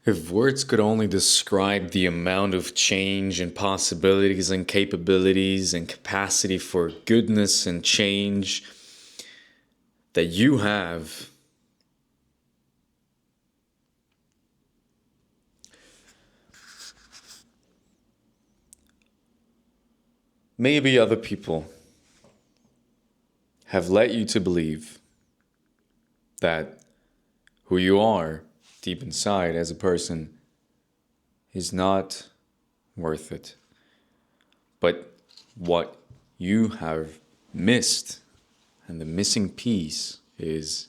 If words could only describe the amount of change and possibilities and capabilities and capacity for goodness and change that you have, maybe other people have led you to believe that who you are deep inside as a person is not worth it. But what you have missed, and the missing piece is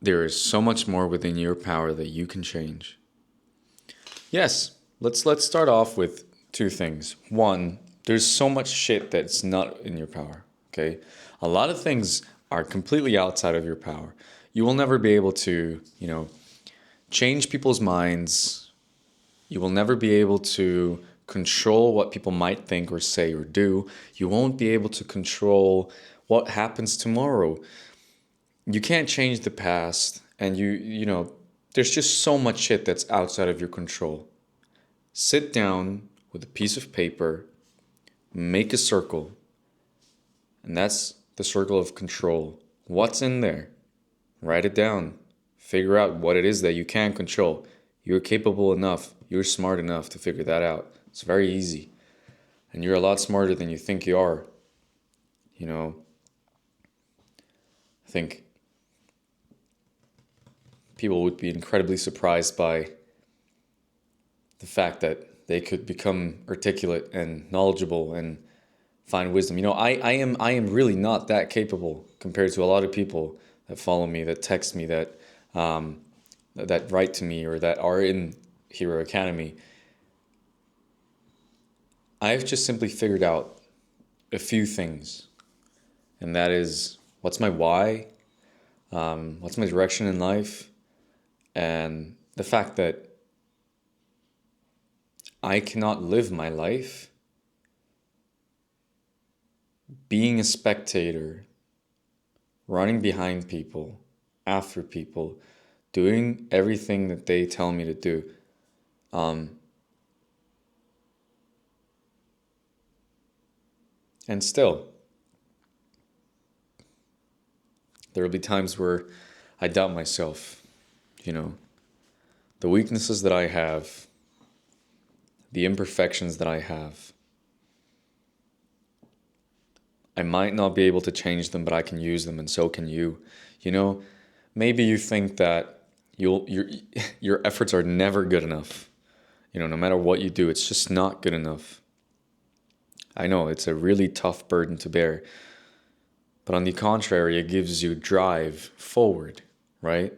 there is so much more within your power that you can change. Yes, let's start off with two things. One, there's so much shit that's not in your power, okay? A lot of things are completely outside of your power. You will never be able to, change people's minds. You will never be able to control what people might think or say or do. You won't be able to control what happens tomorrow. You can't change the past, and there's just so much shit that's outside of your control. Sit down with a piece of paper, make a circle, and that's the circle of control. What's in there? Write it down. Figure out what it is that you can control. You're capable enough, you're smart enough to figure that out. It's very easy. And you're a lot smarter than you think you are. I think people would be incredibly surprised by the fact that they could become articulate and knowledgeable and find wisdom. I am really not that capable compared to a lot of people that follow me, that text me, that write to me, or that are in Hero Academy. I've just simply figured out a few things, and that is what's my why, what's my direction in life, and the fact that I cannot live my life being a spectator, running behind people, after people, doing everything that they tell me to do. And still, there will be times where I doubt myself, the weaknesses that I have, the imperfections that I have. I might not be able to change them, but I can use them, and so can you. Maybe you think that your efforts are never good enough. No matter what you do, it's just not good enough. I know it's a really tough burden to bear, but on the contrary, it gives you drive forward, right?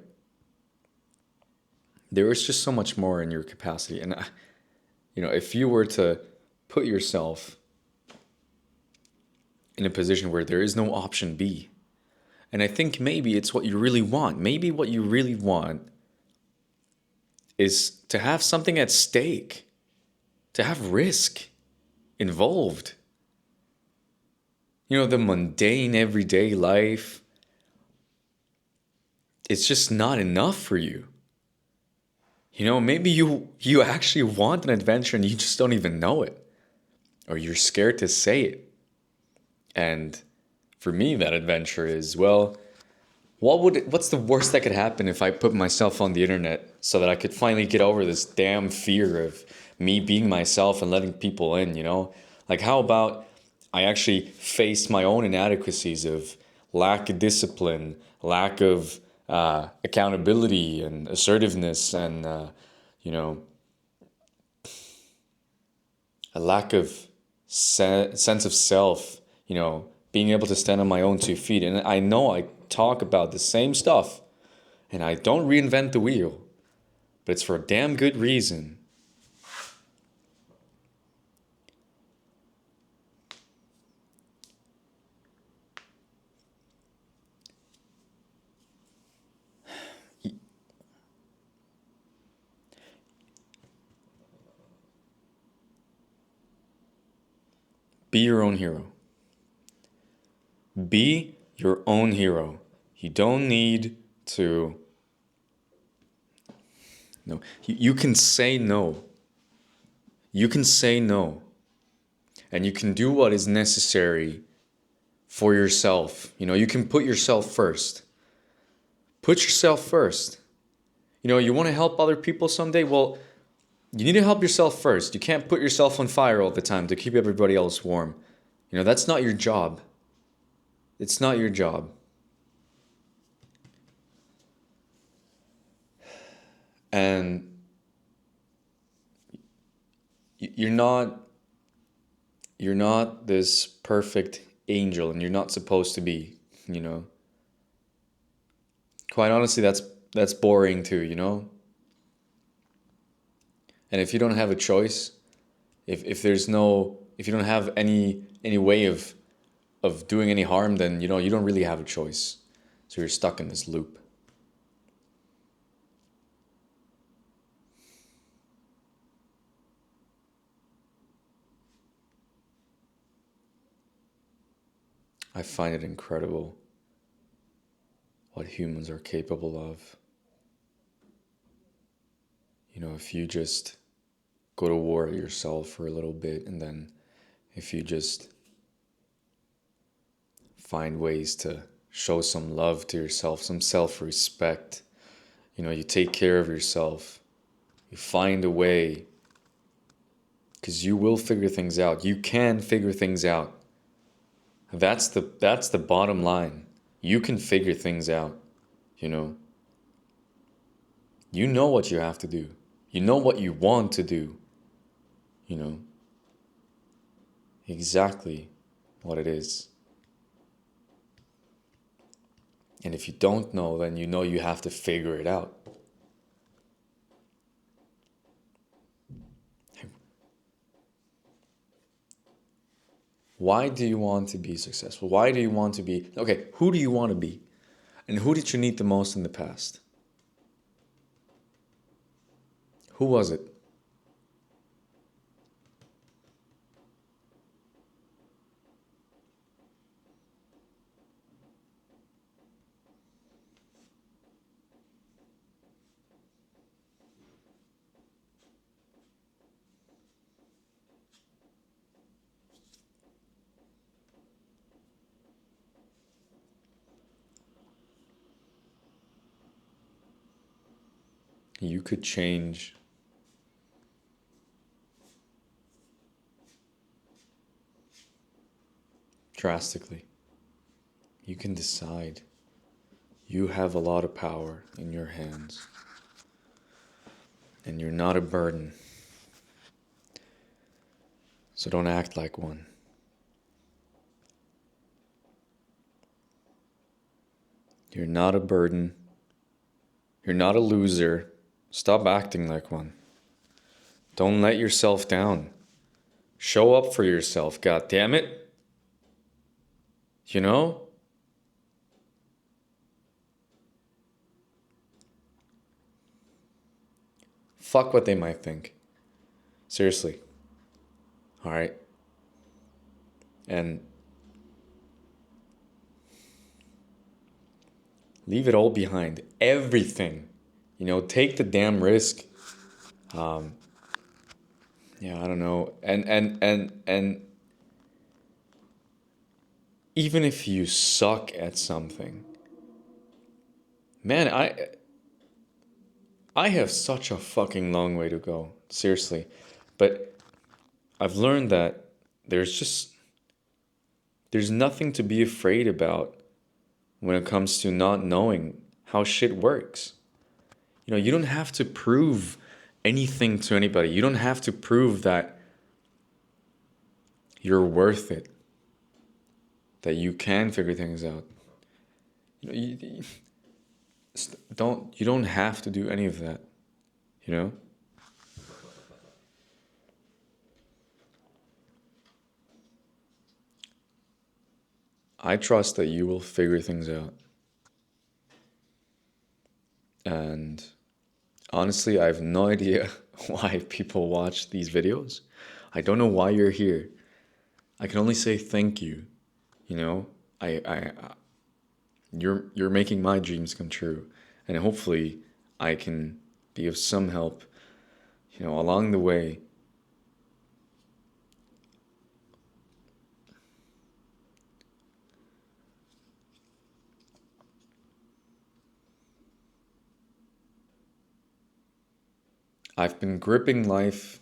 There is just so much more in your capacity, and if you were to put yourself in a position where there is no option B, and I think maybe it's what you really want. Maybe what you really want is to have something at stake, to have risk involved. The mundane everyday life, it's just not enough for you. Maybe you actually want an adventure and you just don't even know it, or you're scared to say it. And for me, that adventure is, well, what's the worst that could happen if I put myself on the internet so that I could finally get over this damn fear of me being myself and letting people in, Like, how about I actually face my own inadequacies of lack of discipline, lack of accountability and assertiveness, and, a lack of sense of self, being able to stand on my own 2 feet. And I know I talk about the same stuff and I don't reinvent the wheel, but it's for a damn good reason. Be your own hero. Be your own hero. You don't need to. No, you can say no. You can say no. And you can do what is necessary for yourself. You can put yourself first. Put yourself first. You want to help other people someday? Well, you need to help yourself first. You can't put yourself on fire all the time to keep everybody else warm. That's not your job. It's not your job. And you're not this perfect angel, and you're not supposed to be, Quite honestly, that's boring too. And if you don't have a choice, if you don't have any way of doing any harm, then you don't really have a choice. So you're stuck in this loop. I find it incredible what humans are capable of. If you just go to war yourself for a little bit, and then if you just find ways to show some love to yourself, some self-respect, you take care of yourself, you find a way, because you will figure things out. You can figure things out. That's the bottom line. You can figure things out, You know what you have to do. You know what you want to do. Exactly what it is. And if you don't know, then you have to figure it out. Why do you want to be successful? Why do you want to be... Okay, who do you want to be? And who did you need the most in the past? Who was it? You could change drastically. You can decide. You have a lot of power in your hands. And you're not a burden. So don't act like one. You're not a burden. You're not a loser. Stop acting like one. Don't let yourself down. Show up for yourself, God damn it. Fuck what they might think. Seriously. All right? And leave it all behind. Everything. Take the damn risk. Yeah, I don't know. And even if you suck at something, man, I have such a fucking long way to go. Seriously. But I've learned that there's nothing to be afraid about when it comes to not knowing how shit works. You don't have to prove anything to anybody. You don't have to prove that you're worth it, that you can figure things out. You don't have to do any of that. I trust that you will figure things out. And honestly, I have no idea why people watch these videos. I don't know why you're here. I can only say thank you. I You're making my dreams come true, and hopefully I can be of some help, along the way. I've been gripping life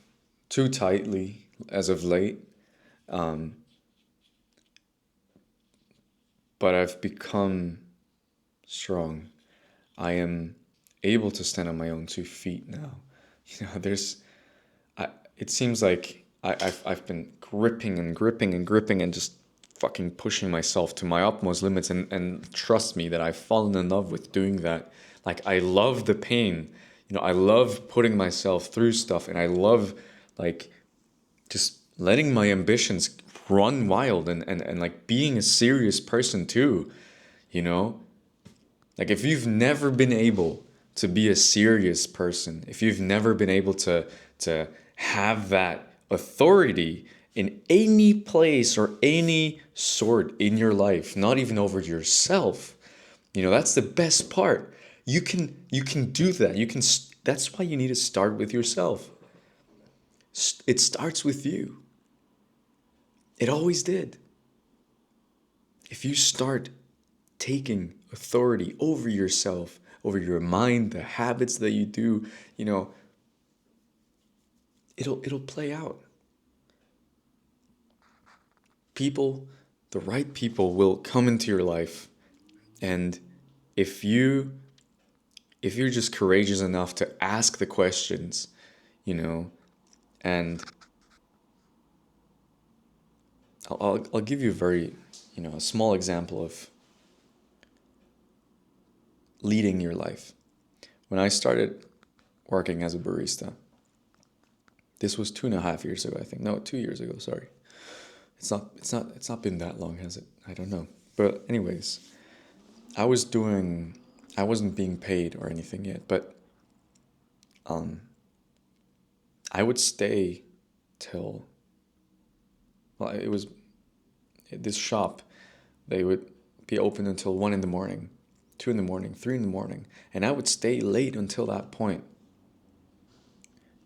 too tightly as of late, um, but I've become strong. I am able to stand on my own 2 feet now. There's, it seems like I've been gripping and gripping and gripping and just fucking pushing myself to my utmost limits. And trust me that I've fallen in love with doing that. Like, I love the pain. I love putting myself through stuff, and I love, like, just letting my ambitions run wild, and like being a serious person too, you know? Like, if you've never been able to be a serious person, if you've never been able to have that authority in any place or any sort in your life, not even over yourself, that's the best part. You can do that. That's why you need to start with yourself. It starts with you. It always did. If you start taking authority over yourself, over your mind, the habits that you do, it'll play out. People, the right people will come into your life, and if you if you're just courageous enough to ask the questions, and I'll give you a very, a small example of leading your life. When I started working as a barista, this was 2.5 years ago, I think. No, 2 years ago, sorry. It's not been that long, has it? I don't know. But anyways, I wasn't being paid or anything yet, but I would stay till, well, it was this shop, they would be open until 1 in the morning, 2 in the morning, 3 in the morning, and I would stay late until that point.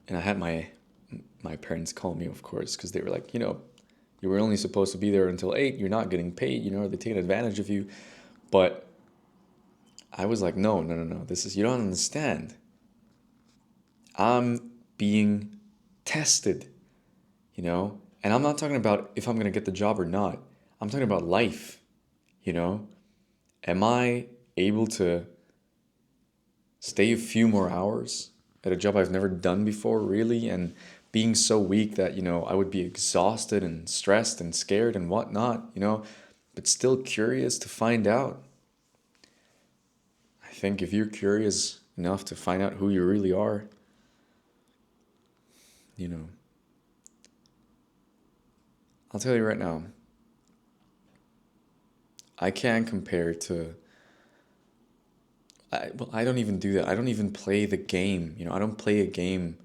And I had my parents call me, of course, because they were like, you were only supposed to be there until 8. You're not getting paid. They're taking advantage of you. But I was like, no, no, no, no. You don't understand. I'm being tested, And I'm not talking about if I'm going to get the job or not. I'm talking about life, Am I able to stay a few more hours at a job I've never done before, really? And being so weak that, I would be exhausted and stressed and scared and whatnot, but still curious to find out. I think if you're curious enough to find out who you really are, I'll tell you right now, I can't compare to, I don't even do that. I don't even play the game, I don't play a game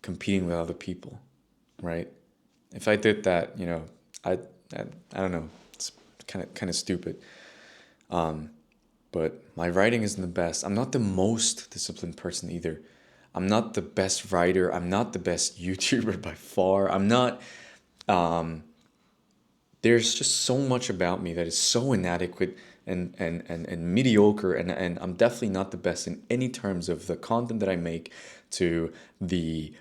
competing with other people, right? If I did that, I, I don't know, it's kind of stupid. But my writing isn't the best. I'm not the most disciplined person either. I'm not the best writer. I'm not the best YouTuber by far. I'm not. There's just so much about me that is so inadequate and mediocre, and I'm definitely not the best in any terms of the content that I make, to the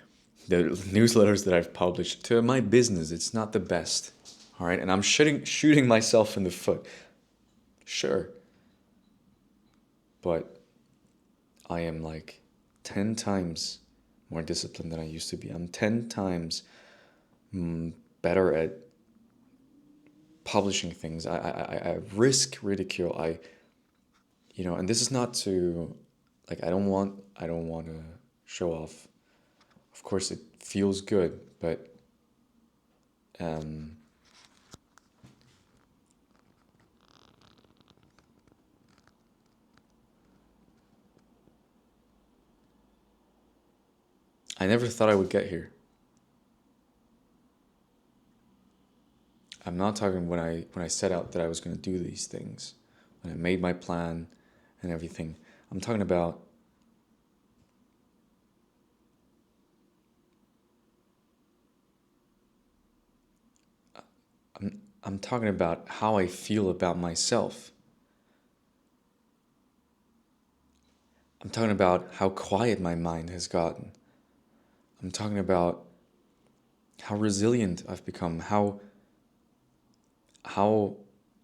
newsletters that I've published, to my business. It's not the best. All right, and I'm shooting myself in the foot. Sure. But I am like 10 times more disciplined than I used to be. I'm 10 times better at publishing things. I risk ridicule. And this is not to, like, I don't want to show off. Of course, it feels good, but I never thought I would get here. I'm not talking when I set out that I was going to do these things. when I made my plan and everything. I'm talking about I'm talking about how I feel about myself. I'm talking about how quiet my mind has gotten. I'm talking about how resilient I've become, how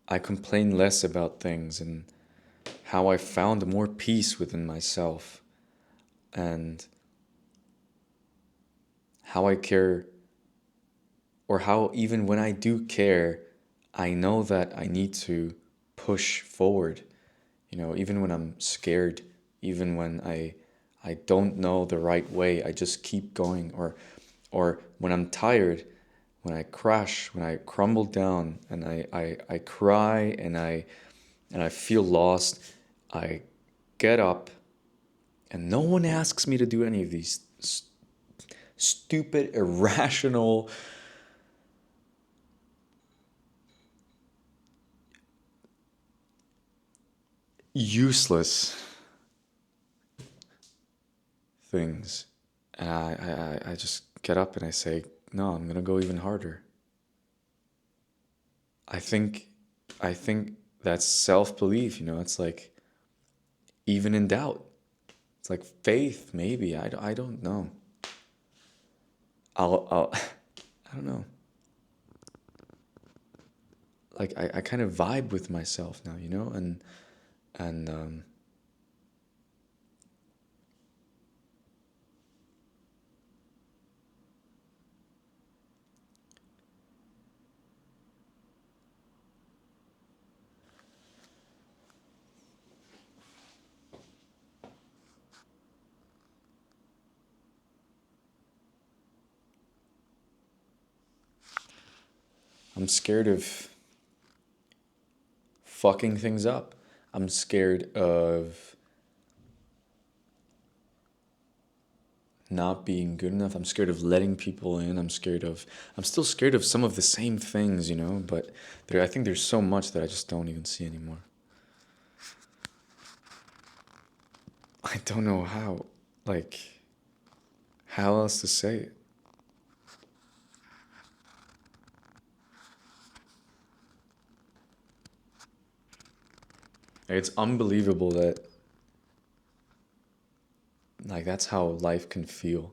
I complain less about things, and how I found more peace within myself, and how I care, or how even when I do care, I know that I need to push forward. Even when I'm scared, even when I don't know the right way, I just keep going. Or when I'm tired, when I crash, when I crumble down and I cry and I feel lost, I get up, and no one asks me to do any of these stupid, irrational, useless things. And I just get up and I say, no, I'm gonna go even harder. I think I think that's self-belief, it's like even in doubt. It's like faith, maybe. I don't know. I'll I don't know. Like I kind of vibe with myself now, and I'm scared of fucking things up. I'm scared of not being good enough. I'm scared of letting people in. I'm still scared of some of the same things, but I think there's so much that I just don't even see anymore. I don't know like, how else to say it. It's unbelievable that, like, that's how life can feel,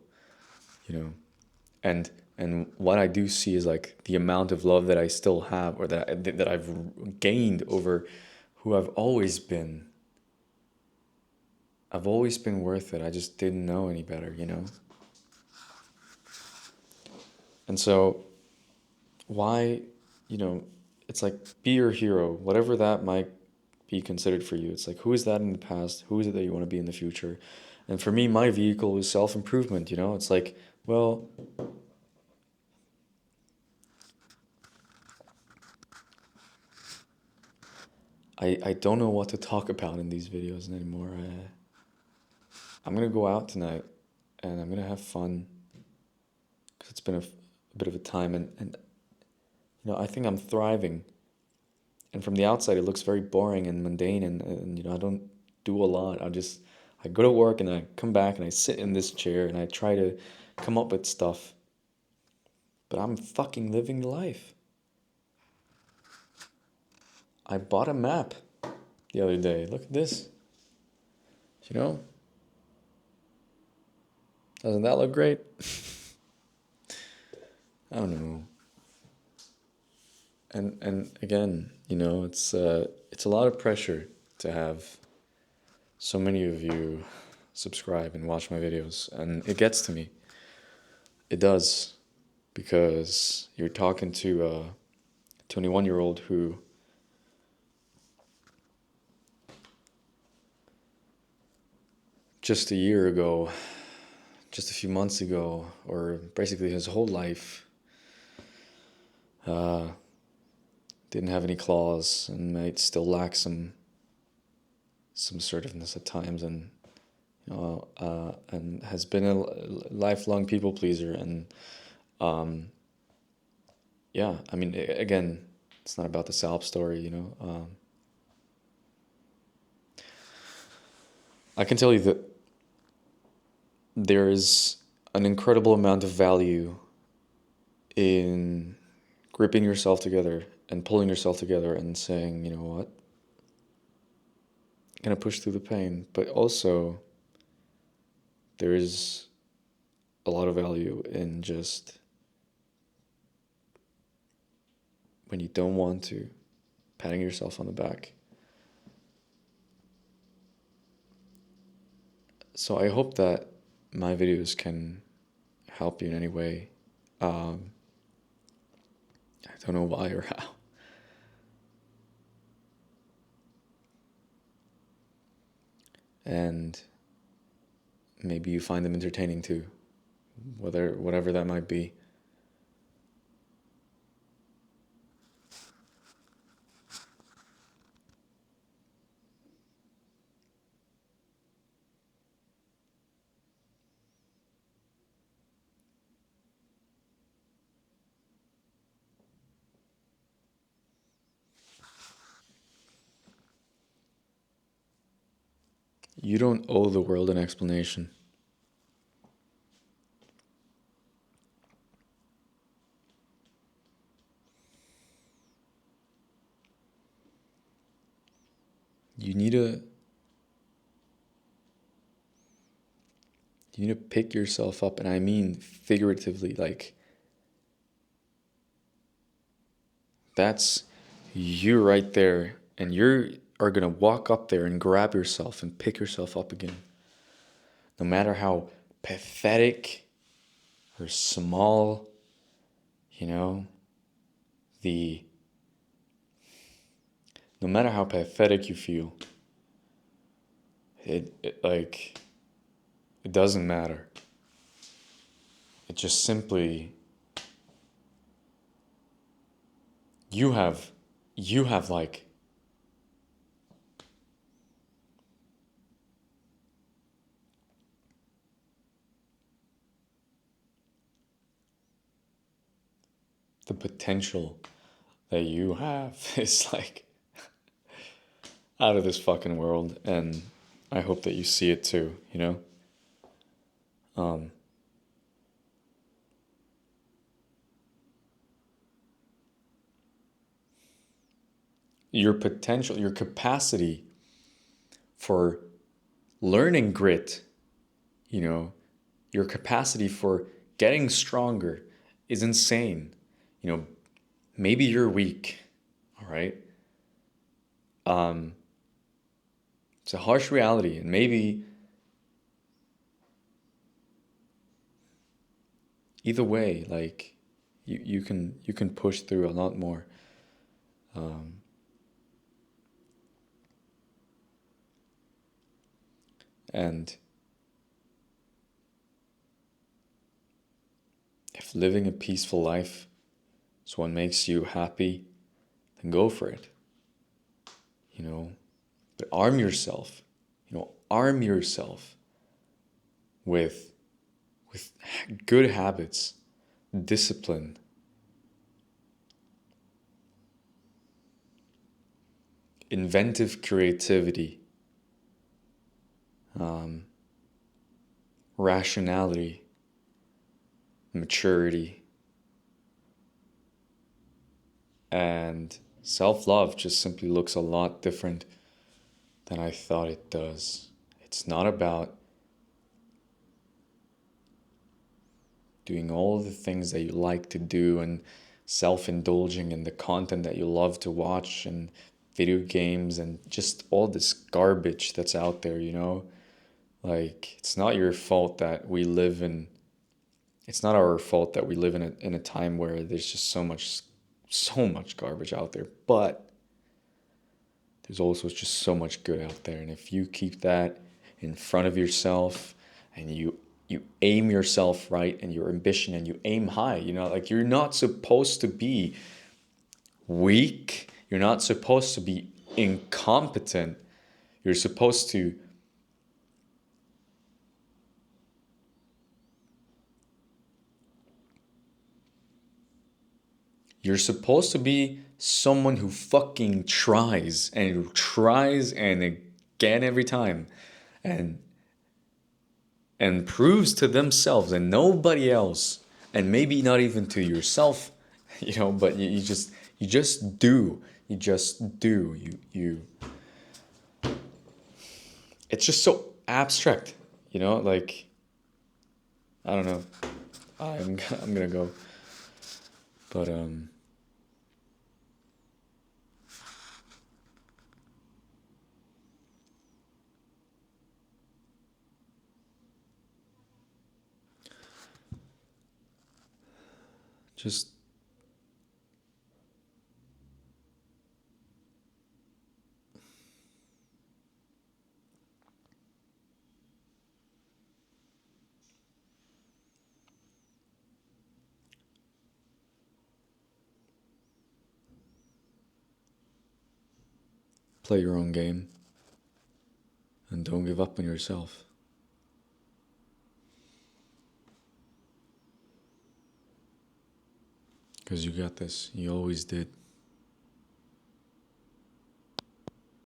you know. And what I do see is like the amount of love that I still have, or that I've gained over who I've always been. I've always been worth it. I just didn't know any better. And so why, you know, it's like, be your hero, whatever that might be considered for you. It's like, who is that in the past? Who is it that you want to be in the future? And for me, my vehicle is self-improvement. It's like, well, I don't know what to talk about in these videos anymore. I'm gonna go out tonight and I'm gonna have fun because it's been a bit of a time, and I think I'm thriving. And from the outside, it looks very boring and mundane, and I don't do a lot. I go to work and I come back and I sit in this chair and I try to come up with stuff, but I'm fucking living life. I bought a map the other day. Look at this. You know, doesn't that look great? I don't know. And again, it's a lot of pressure to have so many of you subscribe and watch my videos, and it gets to me. It does, because you're talking to a 21-year-old who just a year ago, just a few months ago, or basically his whole life, uh, didn't have any claws and might still lack some assertiveness at times, and has been a lifelong people pleaser. And yeah, I mean, again, it's not about the Salp story. I can tell you that there is an incredible amount of value in gripping yourself together and pulling yourself together and saying, you know what, I'm gonna push through the pain. But also, there is a lot of value in just when you don't want to, patting yourself on the back. So I hope that my videos can help you in any way. I don't know why or how. And maybe you find them entertaining too, whatever that might be. You don't owe the world an explanation. You need to pick yourself up, and I mean figuratively. Like, that's you right there, and you are gonna walk up there and grab yourself and pick yourself up again. No matter how pathetic or small, you know, the no matter how pathetic you feel, it like it doesn't matter. It just simply you have like the potential that you have is like out of this fucking world, and I hope that you see it too, you know? Your potential, your capacity for learning grit, you know, your capacity for getting stronger is insane. You know, maybe you're weak, all right? It's a harsh reality, and maybe either way, like you can push through a lot more. And if living a peaceful life is what makes you happy, then go for it. You know, but arm yourself. You know, arm yourself with good habits, discipline, inventive creativity, rationality, maturity, and self-love just simply looks a lot different than I thought it does. It's not about doing all the things that you like to do and self-indulging in the content that you love to watch and video games and just all this garbage that's out there, you know? Like, it's not your fault that we live in, it's not our fault that we live in a time where there's just so much garbage out there. But there's also just so much good out there. And if you keep that in front of yourself and you aim yourself right and your ambition and you aim high, you know, like you're not supposed to be weak. You're not supposed to be incompetent. You're supposed to be someone who fucking tries and again every time. and proves to themselves and nobody else, and maybe not even to yourself, but you just do. You just do. It's just so abstract, like, I don't know. I'm gonna go. But just play your own game and don't give up on yourself. Because you got this. You always did.